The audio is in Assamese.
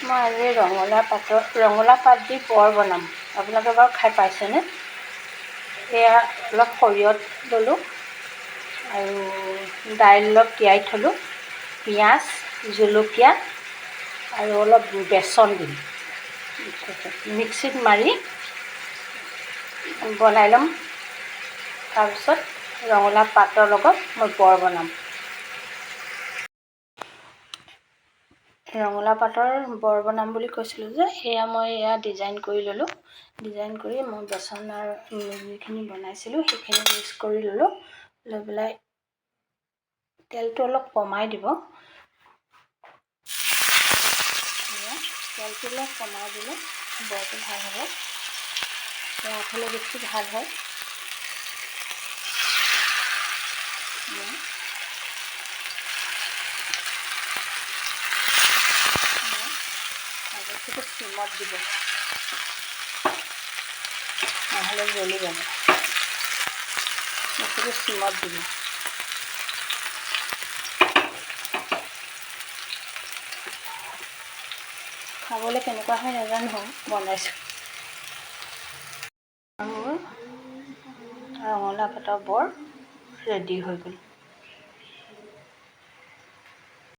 মই আজি ৰঙালাও পাত দি বৰ বনাম। আপোনালোকে বাৰু খাই পাইছেনে? এয়া অলপ সৰিয়হ ল'লোঁ আৰু দাইল অলপ তিয়াই থ'লোঁ, পিঁয়াজ, জলকীয়া আৰু অলপ বেচন দিম। মিক্সিত মাৰি বনাই ল'ম। তাৰপিছত ৰঙালাও পাতৰ লগত মই বৰ বনাম। ৰঙালাও পাতৰ বৰ বনাম বুলি কৈছিলোঁ যে, মই ডিজাইন কৰি ল'লোঁ। ডিজাইন কৰি মই বেচনৰ যিখিনি বনাইছিলোঁ সেইখিনি মিক্স কৰি ল'লোঁ। লৈ পেলাই তেলটো অলপ কমাই দিব। তেলটো অলপ কমাই দিলে বৰটো ভাল হ'ব। ৰঙা হ'লে বেছি ভাল হয়। বস্তুটো চিমত দিব, নহ'লে জ্বলি যাব। বস্তুটো চিমত দিব। খাবলৈ কেনেকুৱা হয় নাজানো, বনাইছোঁ। মোৰ ৰঙালাও পাতৰ বৰ ৰেডি হৈ গ'ল।